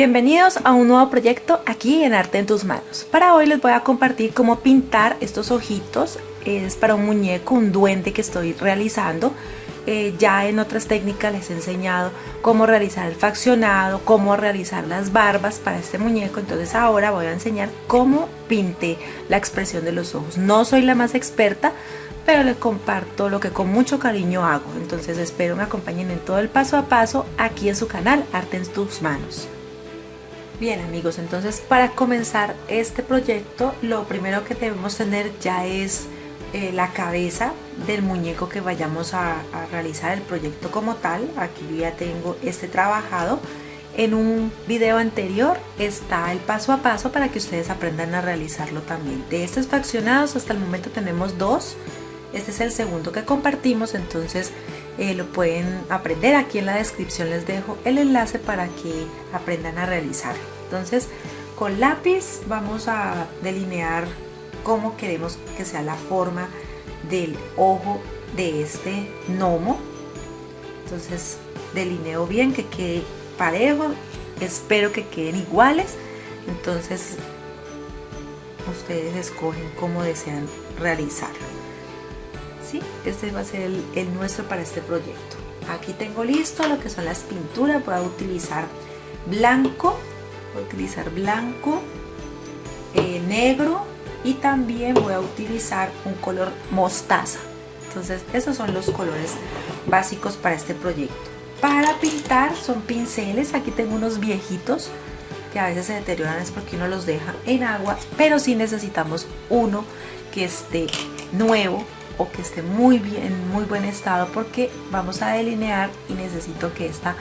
Bienvenidos a un nuevo proyecto aquí en Arte en tus Manos. Para hoy les voy a compartir cómo pintar estos ojitos. Es para un muñeco, un duende que estoy realizando. Ya en otras técnicas les he enseñado cómo realizar el faccionado, cómo realizar las barbas para este muñeco. Entonces ahora voy a enseñar cómo pinté la expresión de los ojos. No soy la más experta, pero les comparto lo que con mucho cariño hago. Entonces espero me acompañen en todo el paso a paso aquí en su canal Arte en tus Manos. Bien amigos, entonces para comenzar este proyecto lo primero que debemos tener ya es la cabeza del muñeco que vayamos a realizar el proyecto como tal. Aquí ya tengo este trabajado. En un video anterior está el paso a paso para que ustedes aprendan a realizarlo también. De estos faccionados hasta el momento tenemos dos. Este es el segundo que compartimos, entonces lo pueden aprender. Aquí en la descripción les dejo el enlace para que aprendan a realizar. Entonces con lápiz vamos a delinear cómo queremos que sea la forma del ojo de este gnomo. Entonces delineo bien, que quede parejo, espero que queden iguales. Entonces ustedes escogen cómo desean realizarlo. ¿Sí? Este va a ser el nuestro para este proyecto. Aquí tengo listo lo que son las pinturas. Voy a utilizar blanco, negro, y también voy a utilizar un color mostaza. Entonces esos son los colores básicos para este proyecto. Para pintar son pinceles. Aquí tengo unos viejitos que a veces se deterioran, es porque uno los deja en agua, pero sí necesitamos uno que esté nuevo o que esté muy bien, en muy buen estado, porque vamos a delinear y necesito que esta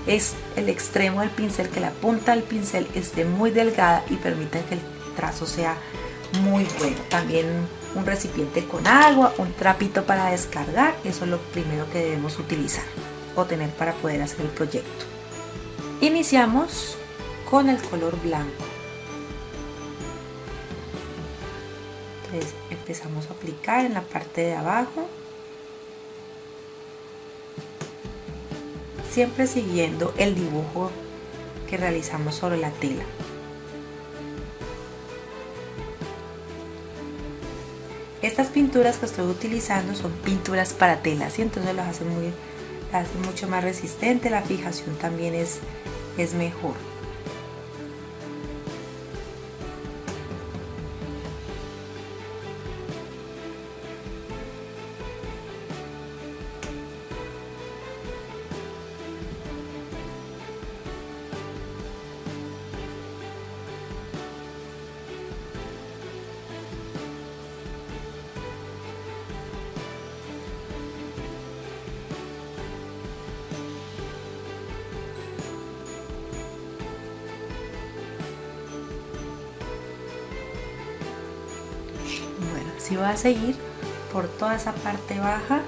es el extremo del pincel, que la punta del pincel esté muy delgada y permita que el trazo sea muy bueno. También un recipiente con agua, un trapito para descargar, eso es lo primero que debemos utilizar o tener para poder hacer el proyecto. Iniciamos con el color blanco. Entonces empezamos a aplicar en la parte de abajo, siempre siguiendo el dibujo que realizamos sobre la tela. Estas pinturas que estoy utilizando son pinturas para telas y entonces las hacen mucho más resistente. La fijación también es mejor. Bueno, así va a seguir por toda esa parte baja,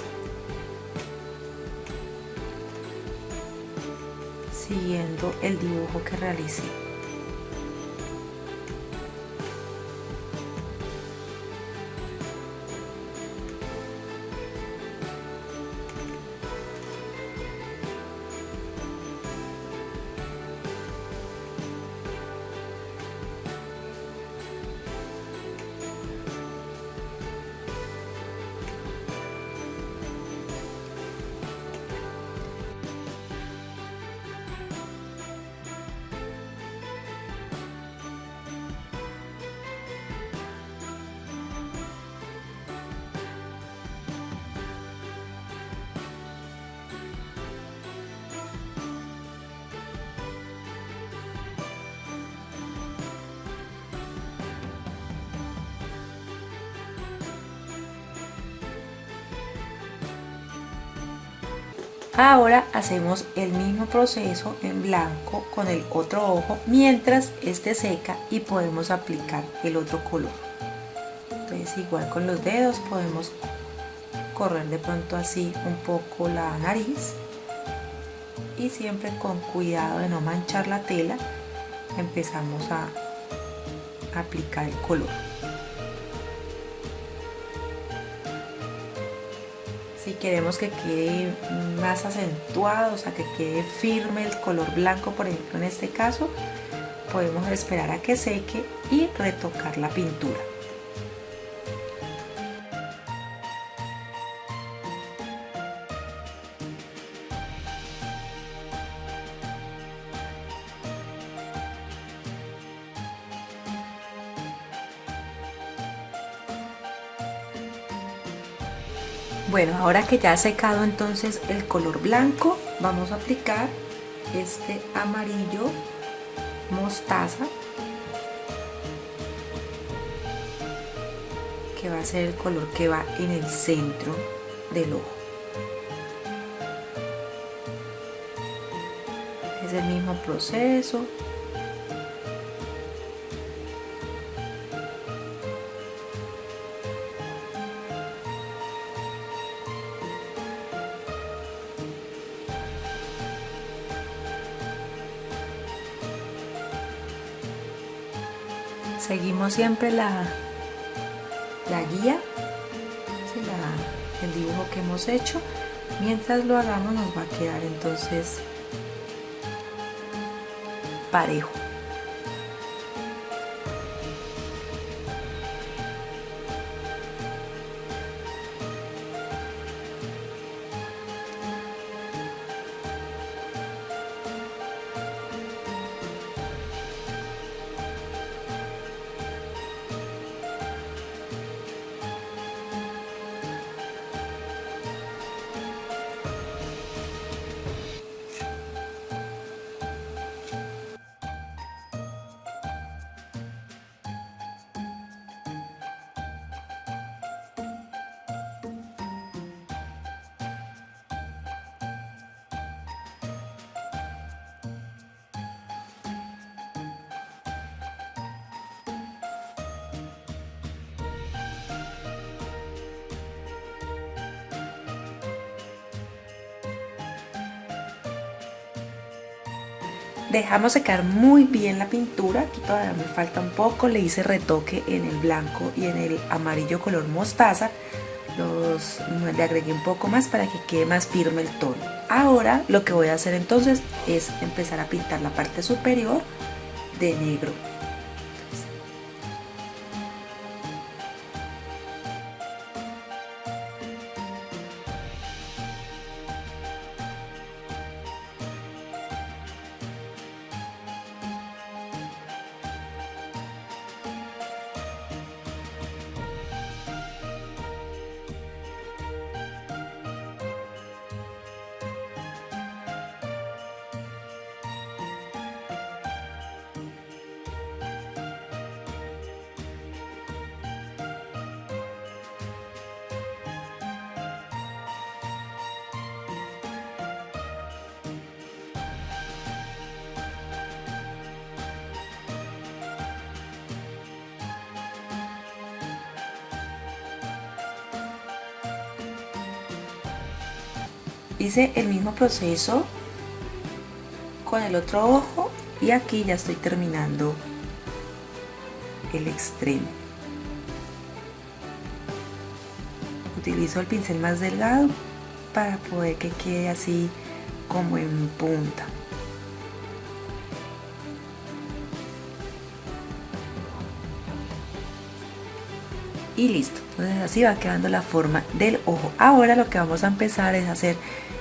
siguiendo el dibujo que realicé. Ahora hacemos el mismo proceso en blanco con el otro ojo mientras este seca y podemos aplicar el otro color. Entonces igual con los dedos podemos correr de pronto así un poco la nariz y siempre con cuidado de no manchar la tela empezamos a aplicar el color. Si queremos que quede más acentuado, o sea, que quede firme el color blanco, por ejemplo, en este caso, podemos esperar a que seque y retocar la pintura. Bueno, ahora que ya ha secado entonces el color blanco, vamos a aplicar este amarillo mostaza, que va a ser el color que va en el centro del ojo. Es el mismo proceso. Seguimos siempre la guía, el dibujo que hemos hecho. Mientras lo hagamos nos va a quedar entonces parejo. Dejamos secar muy bien la pintura, aquí todavía me falta un poco, le hice retoque en el blanco y en el amarillo color mostaza, le agregué un poco más para que quede más firme el tono. Ahora lo que voy a hacer entonces es empezar a pintar la parte superior de negro. Hice el mismo proceso con el otro ojo y aquí ya estoy terminando el extremo. Utilizo el pincel más delgado para poder que quede así como en punta. Y listo, entonces así va quedando la forma del ojo. Ahora lo que vamos a empezar es a hacer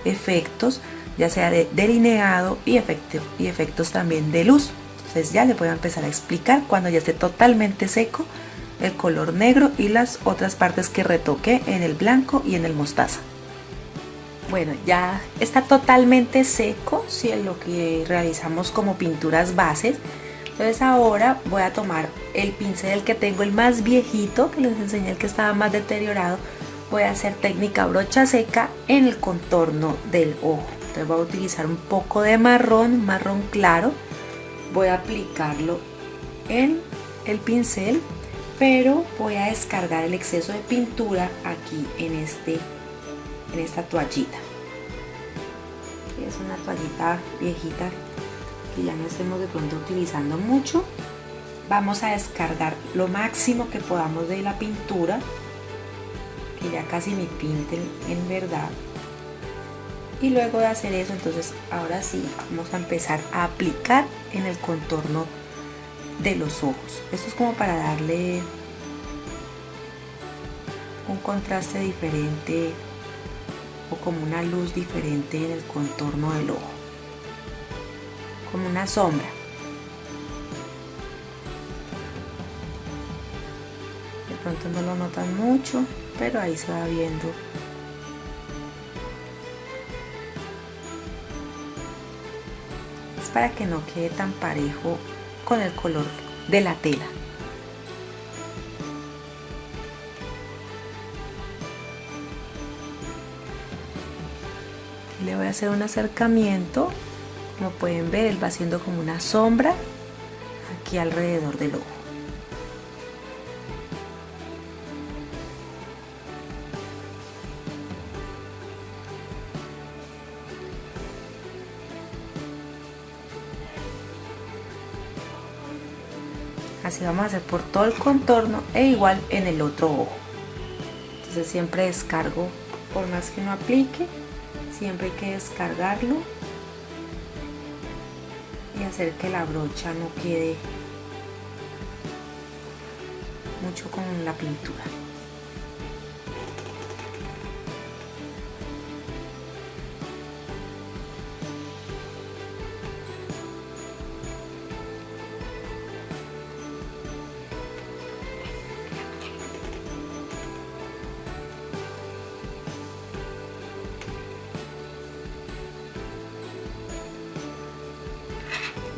efectos, ya sea de delineado y efectos también de luz. Entonces ya le voy a empezar a explicar cuando ya esté totalmente seco el color negro y las otras partes que retoqué en el blanco y en el mostaza. Bueno, ya está totalmente seco, si es lo que realizamos como pinturas bases. Entonces ahora voy a tomar el pincel que tengo, el más viejito, que les enseñé, el que estaba más deteriorado. Voy a hacer técnica brocha seca en el contorno del ojo. Entonces voy a utilizar un poco de marrón claro. Voy a aplicarlo en el pincel, pero voy a descargar el exceso de pintura aquí en esta toallita. Es una toallita viejita que ya no estemos de pronto utilizando mucho. Vamos a descargar lo máximo que podamos de la pintura que ya casi ni pinten en verdad. Y luego de hacer eso, entonces ahora sí vamos a empezar a aplicar en el contorno de los ojos. Esto es como para darle un contraste diferente o como una luz diferente en el contorno del ojo, como una sombra. De pronto no lo notan mucho, pero ahí se va viendo. Es para que no quede tan parejo con el color de la tela. Le voy a hacer un acercamiento. Como pueden ver, él va haciendo como una sombra aquí alrededor del ojo. Así vamos a hacer por todo el contorno e igual en el otro ojo. Entonces siempre descargo, por más que no aplique, siempre hay que descargarlo y hacer que la brocha no quede mucho con la pintura.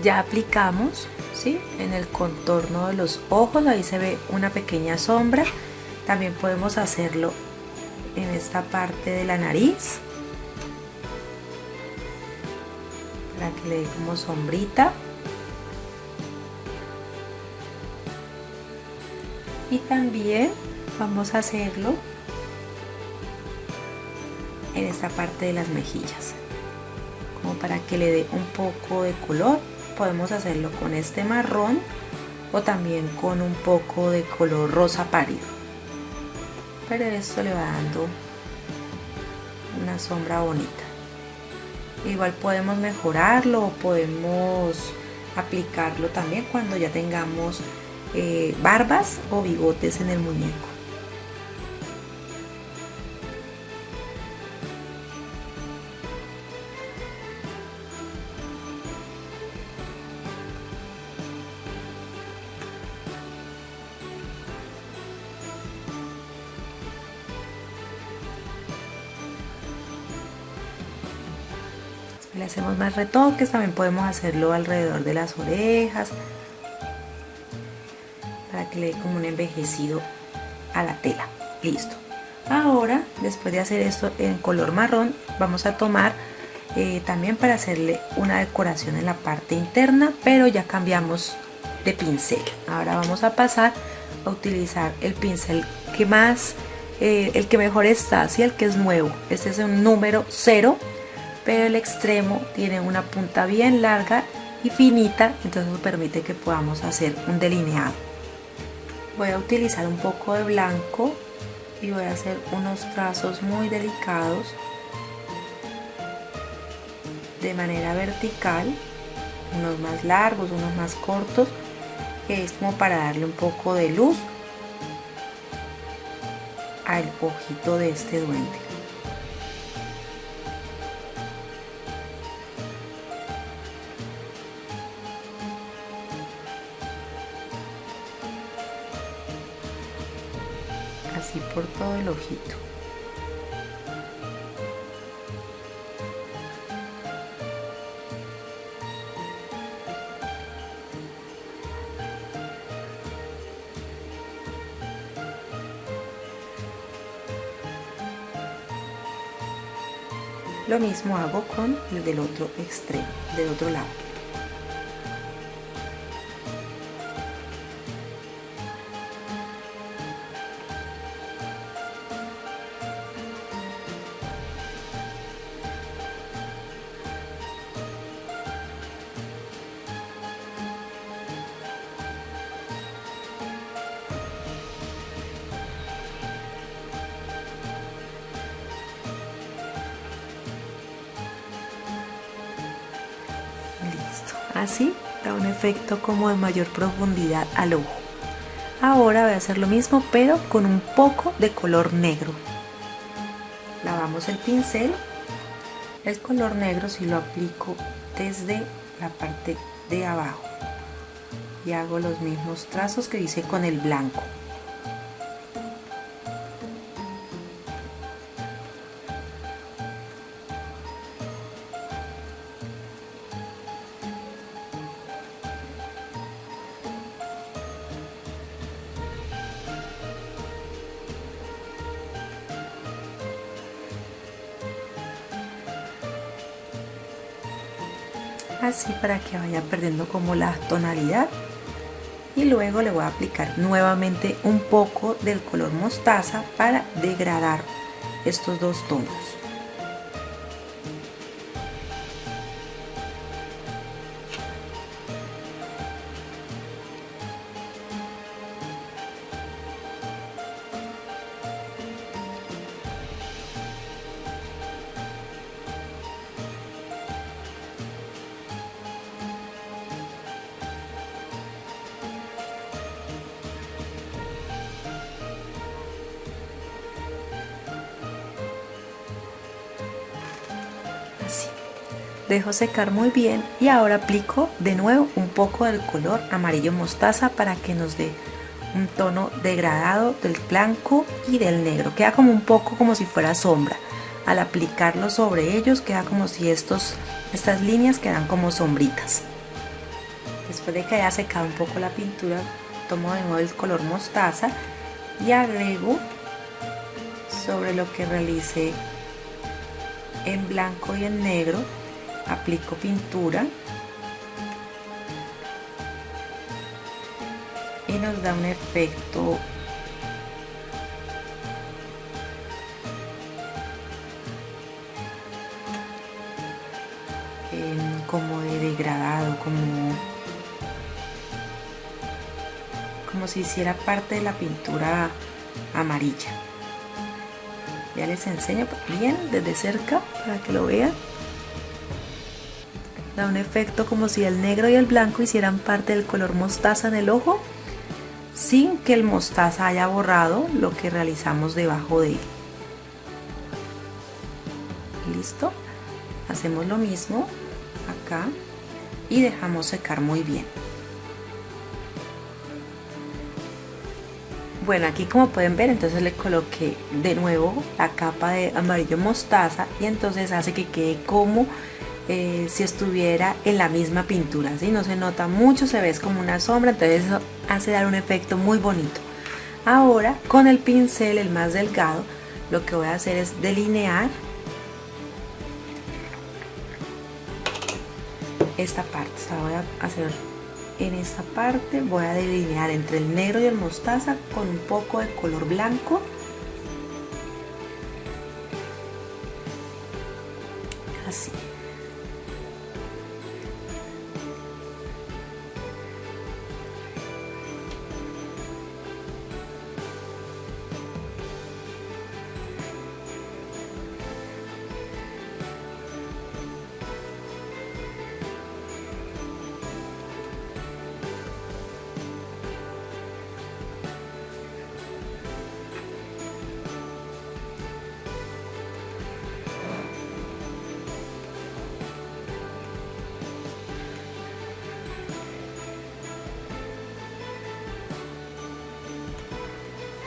Ya aplicamos, ¿sí?, en el contorno de los ojos, ahí se ve una pequeña sombra. También podemos hacerlo en esta parte de la nariz para que le dé como sombrita. Y también vamos a hacerlo en esta parte de las mejillas, como para que le dé un poco de color. Podemos hacerlo con este marrón o también con un poco de color rosa pálido, pero esto le va dando una sombra bonita. Igual podemos mejorarlo o podemos aplicarlo también cuando ya tengamos barbas o bigotes en el muñeco. Le hacemos más retoques, también podemos hacerlo alrededor de las orejas para que le dé como un envejecido a la tela. Listo. Ahora, después de hacer esto en color marrón, vamos a tomar también para hacerle una decoración en la parte interna, pero ya cambiamos de pincel. Ahora vamos a pasar a utilizar el pincel que más, el que mejor está, ¿sí?, el que es nuevo. Este es un número 0. Pero el extremo tiene una punta bien larga y finita, entonces nos permite que podamos hacer un delineado. Voy a utilizar un poco de blanco y voy a hacer unos trazos muy delicados de manera vertical, unos más largos, unos más cortos, que es como para darle un poco de luz al ojito de este duende. Así por todo el ojito. Lo mismo hago con el del otro extremo, del otro lado. Así da un efecto como de mayor profundidad al ojo. Ahora voy a hacer lo mismo pero con un poco de color negro. Lavamos el pincel. El color negro si lo aplico desde la parte de abajo y hago los mismos trazos que hice con el blanco. Así para que vaya perdiendo como la tonalidad, y luego le voy a aplicar nuevamente un poco del color mostaza para degradar estos dos tonos. Así. Dejo secar muy bien y ahora aplico de nuevo un poco del color amarillo mostaza para que nos dé un tono degradado del blanco y del negro. Queda como un poco como si fuera sombra. Al aplicarlo sobre ellos queda como si estas líneas quedan como sombritas. Después de que haya secado un poco la pintura, tomo de nuevo el color mostaza y agrego sobre lo que realicé en blanco y en negro. Aplico pintura y nos da un efecto como de degradado, como si hiciera parte de la pintura amarilla. Ya les enseño bien desde cerca para que lo vean. Da un efecto como si el negro y el blanco hicieran parte del color mostaza en el ojo, sin que el mostaza haya borrado lo que realizamos debajo de él. ¿Listo? Hacemos lo mismo acá y dejamos secar muy bien. Bueno, aquí como pueden ver, entonces le coloqué de nuevo la capa de amarillo mostaza y entonces hace que quede como si estuviera en la misma pintura, ¿sí? No se nota mucho, se ve como una sombra, entonces eso hace dar un efecto muy bonito. Ahora con el pincel, el más delgado, lo que voy a hacer es delinear esta parte. O sea, voy a hacer en esta parte, voy a delinear entre el negro y el mostaza con un poco de color blanco. Así.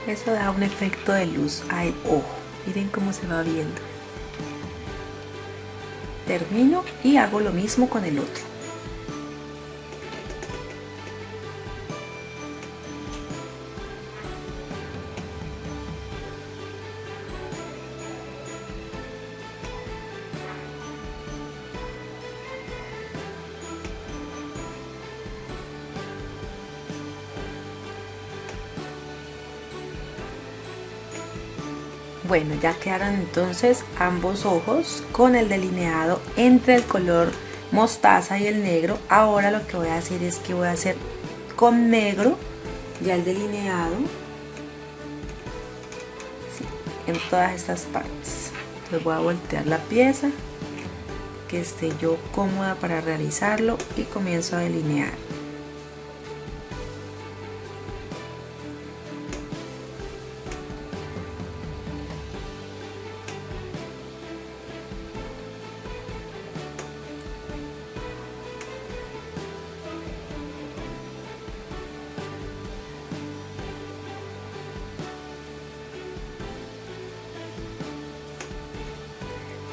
Eso da un efecto de luz al ojo. Miren cómo se va viendo. Termino y hago lo mismo con el otro. Bueno, ya quedaron entonces ambos ojos con el delineado entre el color mostaza y el negro. Ahora lo que voy a hacer es que voy a hacer con negro ya el delineado, ¿sí?, en todas estas partes. Entonces voy a voltear la pieza, que esté yo cómoda para realizarlo y comienzo a delinear.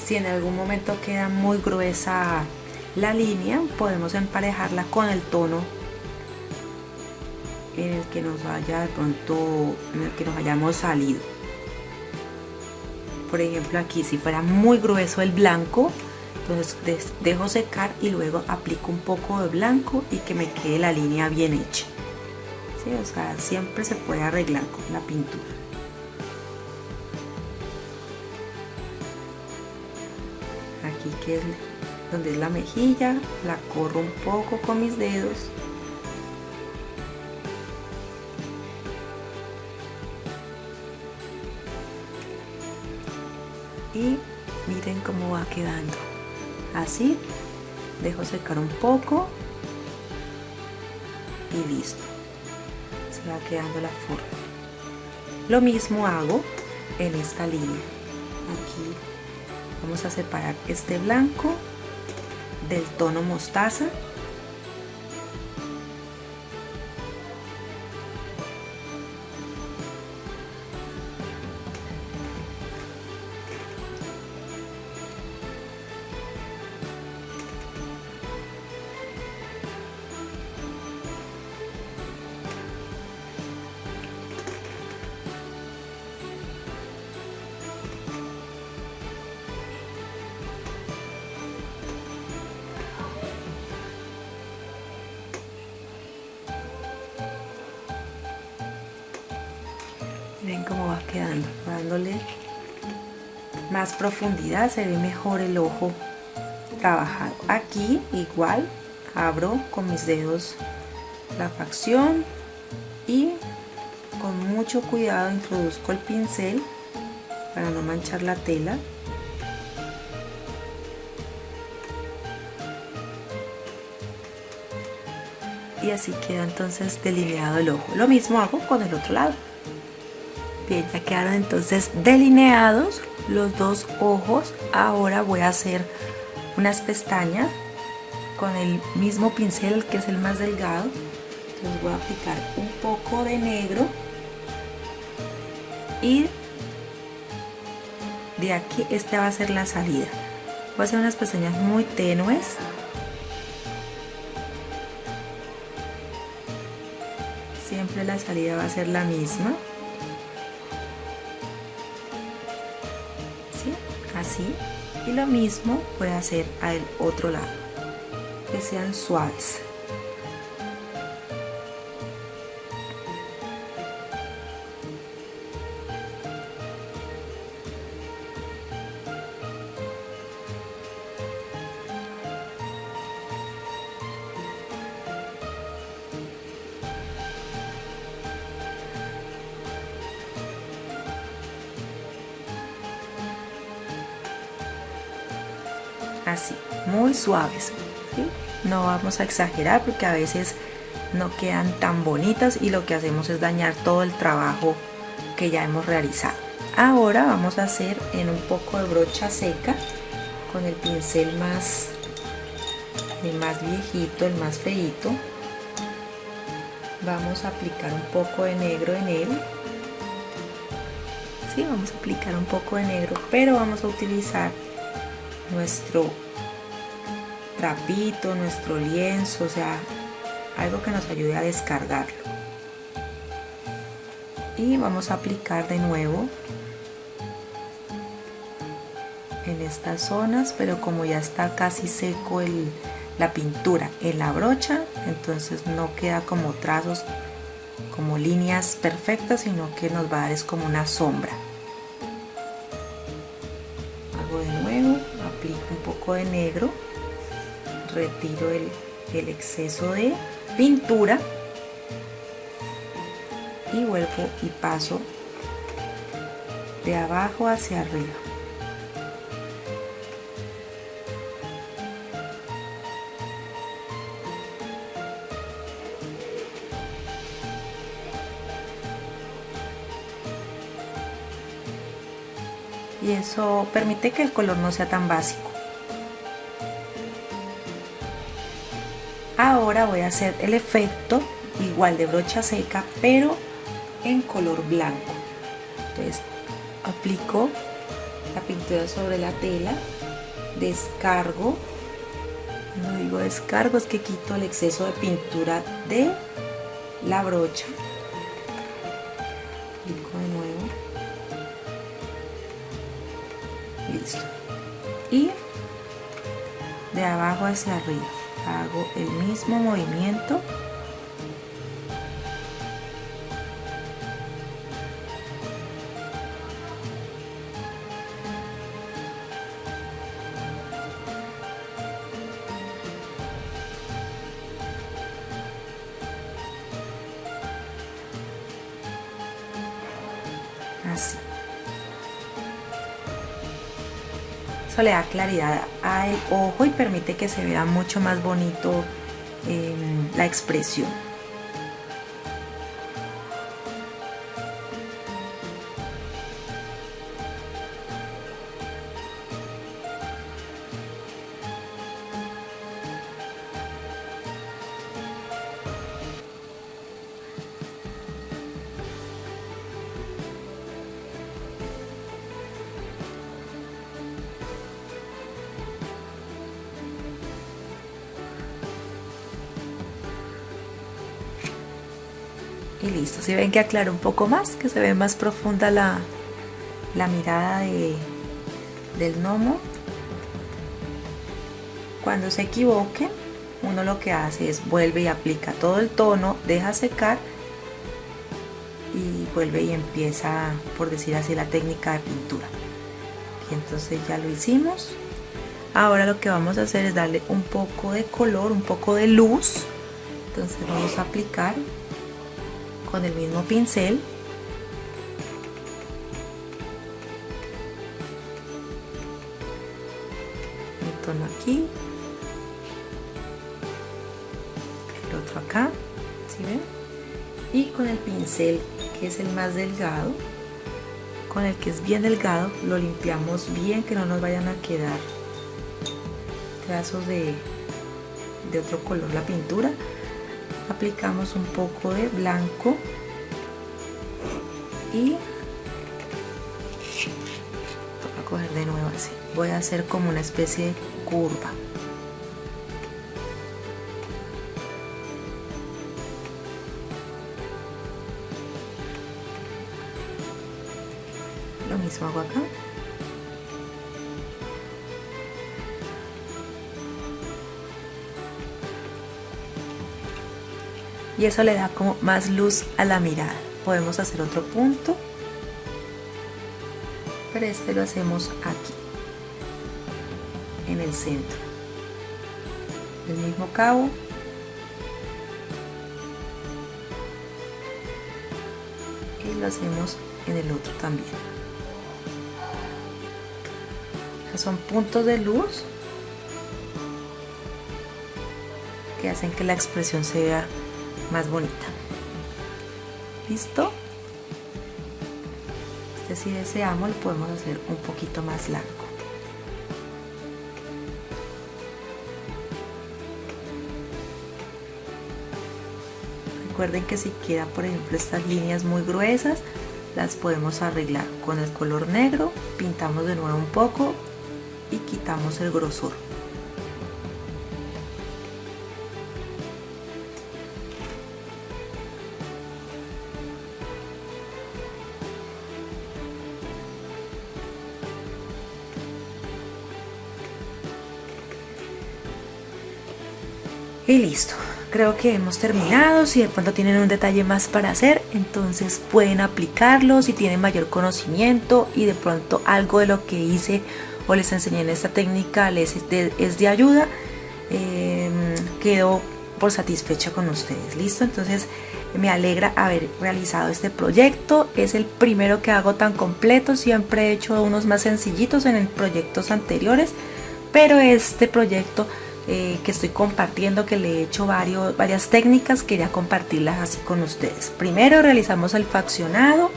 Si en algún momento queda muy gruesa la línea, podemos emparejarla con el tono en el que nos haya de pronto, en el que nos hayamos salido. Por ejemplo, aquí si fuera muy grueso el blanco, entonces dejo secar y luego aplico un poco de blanco y que me quede la línea bien hecha. ¿Sí? O sea, siempre se puede arreglar con la pintura. Aquí que es donde es la mejilla, la corro un poco con mis dedos y miren cómo va quedando. Así dejo secar un poco y listo, se va quedando la forma. Lo mismo hago en esta línea. Aquí vamos a separar este blanco del tono mostaza. Ven cómo va quedando, dándole más profundidad, se ve mejor el ojo trabajado. Aquí igual abro con mis dedos la facción y con mucho cuidado introduzco el pincel para no manchar la tela. Y así queda entonces delineado el ojo. Lo mismo hago con el otro lado. Bien, ya quedaron entonces delineados los dos ojos. Ahora voy a hacer unas pestañas con el mismo pincel, que es el más delgado. Entonces voy a aplicar un poco de negro y de aquí esta va a ser la salida. Voy a hacer unas pestañas muy tenues. Siempre la salida va a ser la misma. ¿Sí? Así. Y lo mismo voy a hacer al otro lado, que sean suaves. Así, muy suaves, ¿sí? No vamos a exagerar porque a veces no quedan tan bonitas y lo que hacemos es dañar todo el trabajo que ya hemos realizado. Ahora vamos a hacer en un poco de brocha seca con el pincel el más viejito, el más feito. Vamos a aplicar un poco de negro en él. Sí, vamos a aplicar un poco de negro, pero vamos a utilizar nuestro trapito, nuestro lienzo, o sea, algo que nos ayude a descargarlo. Y vamos a aplicar de nuevo en estas zonas, pero como ya está casi seco la pintura en la brocha, entonces no queda como trazos, como líneas perfectas, sino que nos va a dar es como una sombra. Hago de nuevo, aplico un poco de negro, retiro el exceso de pintura y vuelvo y paso de abajo hacia arriba. y eso permite que el color no sea tan básico. Ahora voy a hacer el efecto igual de brocha seca, pero en color blanco. Entonces aplico la pintura sobre la tela, descargo. No digo descargo, es que quito el exceso de pintura de la brocha. Aplico de nuevo. Listo. Y de abajo hacia arriba hago el mismo movimiento. Así. Eso le da claridad al ojo y permite que se vea mucho más bonito la expresión. Y listo, si ven que aclaro un poco más, que se ve más profunda la mirada del gnomo. Cuando se equivoque, uno lo que hace es vuelve y aplica todo el tono, deja secar y vuelve y empieza, por decir así, la técnica de pintura. Y entonces ya lo hicimos. Ahora lo que vamos a hacer es darle un poco de color, un poco de luz. Entonces vamos a aplicar con el mismo pincel un tono aquí, el otro acá, ¿sí ven? Y con el pincel que es el más delgado, con el que es bien delgado, lo limpiamos bien, que no nos vayan a quedar trazos de otro color la pintura. Aplicamos un poco de blanco y toca coger de nuevo así. Voy a hacer como una especie de curva. Lo mismo hago acá. Y eso le da como más luz a la mirada. Podemos hacer otro punto, pero este lo hacemos aquí, en el centro. El mismo cabo. Y lo hacemos en el otro también. Son puntos de luz que hacen que la expresión se vea más bonita. ¿Listo? Este, si deseamos, lo podemos hacer un poquito más largo. Recuerden que si queda, por ejemplo, estas líneas muy gruesas, las podemos arreglar con el color negro, pintamos de nuevo un poco y quitamos el grosor. Y listo, creo que hemos terminado. Si de pronto tienen un detalle más para hacer, entonces pueden aplicarlo. Si tienen mayor conocimiento y de pronto algo de lo que hice o les enseñé en esta técnica es de ayuda, quedo por satisfecha con ustedes. Listo, entonces me alegra haber realizado este proyecto. Es el primero que hago tan completo. Siempre he hecho unos más sencillitos en proyectos anteriores, pero este proyecto que estoy compartiendo, que le he hecho varias técnicas, quería compartirlas así con ustedes. Primero realizamos el fraccionado,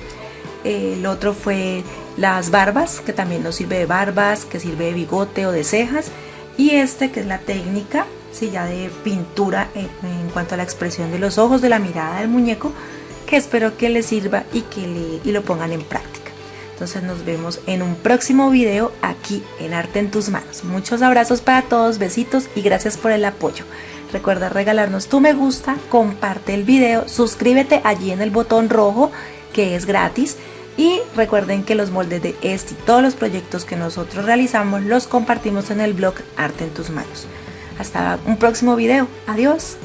el otro fue las barbas, que también nos sirve de barbas, que sirve de bigote o de cejas, y este que es la técnica, sí, ya de pintura en cuanto a la expresión de los ojos, de la mirada del muñeco, que espero que les sirva y lo pongan en práctica. Entonces nos vemos en un próximo video aquí en Arte en tus Manos. Muchos abrazos para todos, besitos y gracias por el apoyo. Recuerda regalarnos tu me gusta, comparte el video, suscríbete allí en el botón rojo que es gratis. Y recuerden que los moldes de este y todos los proyectos que nosotros realizamos los compartimos en el blog Arte en tus Manos. Hasta un próximo video. Adiós.